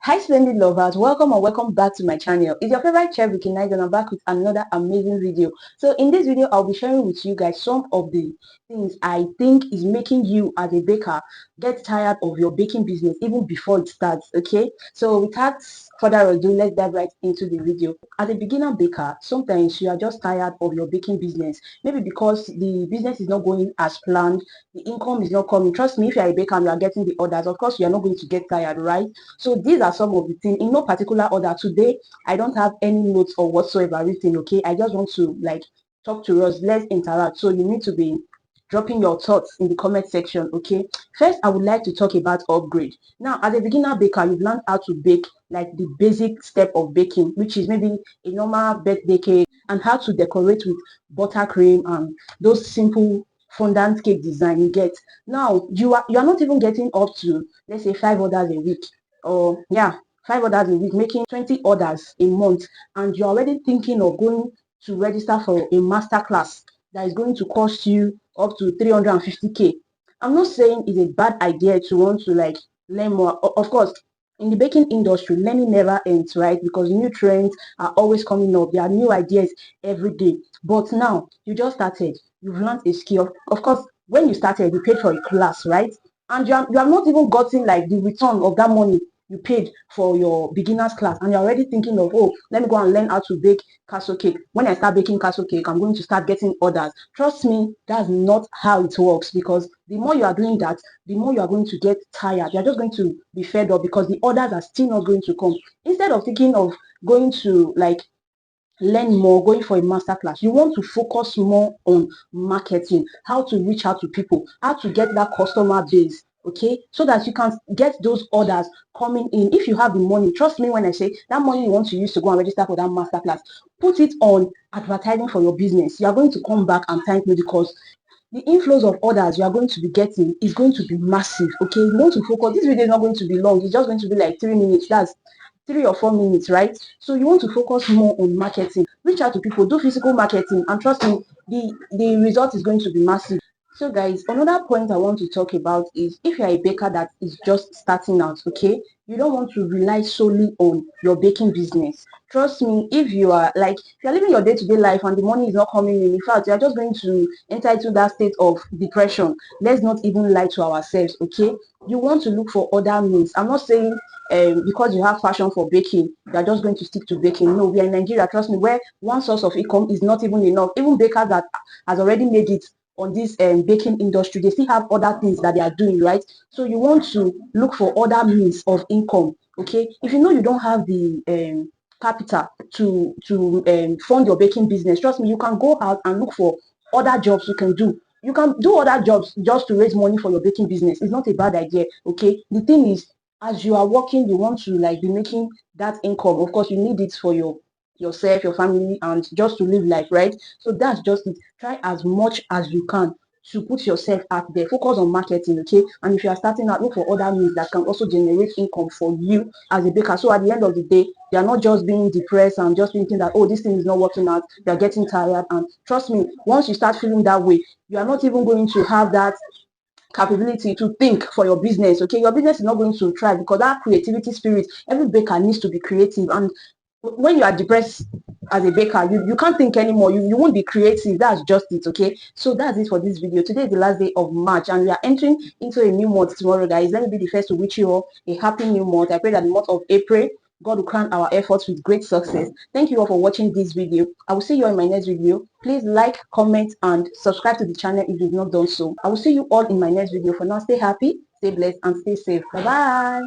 Hi splendid lovers, welcome or welcome back to my channel. It's your favorite chef Recognize and I'm back with another amazing video. So in this video I'll be sharing with you guys some of the things I think is making you as a baker get tired of your baking business even before it starts. Okay, so without further ado, let's dive right into the video. As a beginner baker, sometimes you are just tired of your baking business, maybe because the business is not going as planned, the income is not coming. Trust me, if you are a baker and you are getting the orders, of course you are not going to get tired, right? So these are some of the things in no particular order. Today I don't have any notes or whatsoever written. Okay, I just want to talk to us. Let's interact. So you need to be dropping your thoughts in the comment section. Okay, first I would like to talk about upgrade. Now, as a beginner baker, you've learned how to bake like the basic step of baking, which is maybe a normal birthday cake, and how to decorate with buttercream and those simple fondant cake design you get. Now you are not even getting up to, let's say, 5 orders a week, or yeah, 5 orders a week, making 20 orders a month, and you're already thinking of going to register for a master class that is going to cost you up to 350k. I'm not saying it's a bad idea to want to learn more. Of course, in the baking industry, learning never ends, right? Because new trends are always coming up. There are new ideas every day. But now you just started, you've learned a skill. Of course, when you started, you paid for a class, right? And you have not even gotten like the return of that money you paid for your beginners class, and you're already thinking of, oh, let me go and learn how to bake castle cake. When I start baking castle cake, I'm going to start getting orders. Trust me, that's not how it works, because the more you are doing that, the more you are going to get tired. You're just going to be fed up because the orders are still not going to come. Instead of thinking of going to learn more, going for a master class, you want to focus more on marketing, how to reach out to people, how to get that customer base, okay, so that you can get those orders coming in. If you have the money, trust me when I say that money you want to use to go and register for that master class, put it on advertising for your business. You are going to come back and thank me, because the inflows of orders you are going to be getting is going to be massive. Okay, you want to focus. This video is not going to be long, it's just going to be like 3 minutes. That's 3 or 4 minutes, right? So you want to focus more on marketing, reach out to people, do physical marketing, and trust me, the result is going to be massive. So guys, another point I want to talk about is, if you're a baker that is just starting out, okay, you don't want to rely solely on your baking business. Trust me, if you are if you're living your day-to-day life and the money is not coming in fact you're just going to enter into that state of depression. Let's not even lie to ourselves. Okay, you want to look for other means. I'm not saying because you have passion for baking, you're just going to stick to baking. No, we are in Nigeria, trust me, where one source of income is not even enough. Even bakers that has already made it on this baking industry, they still have other things that they are doing, right? So you want to look for other means of income. Okay, if you know you don't have the capital to fund your baking business, trust me, you can go out and look for other jobs you can do. You can do other jobs just to raise money for your baking business. It's not a bad idea. Okay, the thing is, as you are working, you want to be making that income. Of course, you need it for yourself, your family, and just to live life, right? So that's just it. Try as much as you can to put yourself out there. Focus on marketing, okay? And if you are starting out, look for other means that can also generate income for you as a baker. So at the end of the day, they are not just being depressed and just thinking that, oh, this thing is not working out. They are getting tired. And trust me, once you start feeling that way, you are not even going to have that capability to think for your business. Okay, your business is not going to thrive, because that creativity spirit, every baker needs to be creative. And when you are depressed as a baker, you can't think anymore. You won't be creative. That's just it. Okay, so that's it for this video. Today is the last day of March and we are entering into a new month tomorrow, guys. Let me be the first to wish you all a happy new month. I pray that the month of April, God will crown our efforts with great success. Thank you all for watching this video. I will see you all in my next video. Please like, comment, and subscribe to the channel if you've not done so. I will see you all in my next video. For now, stay happy, stay blessed, and stay safe. Bye bye.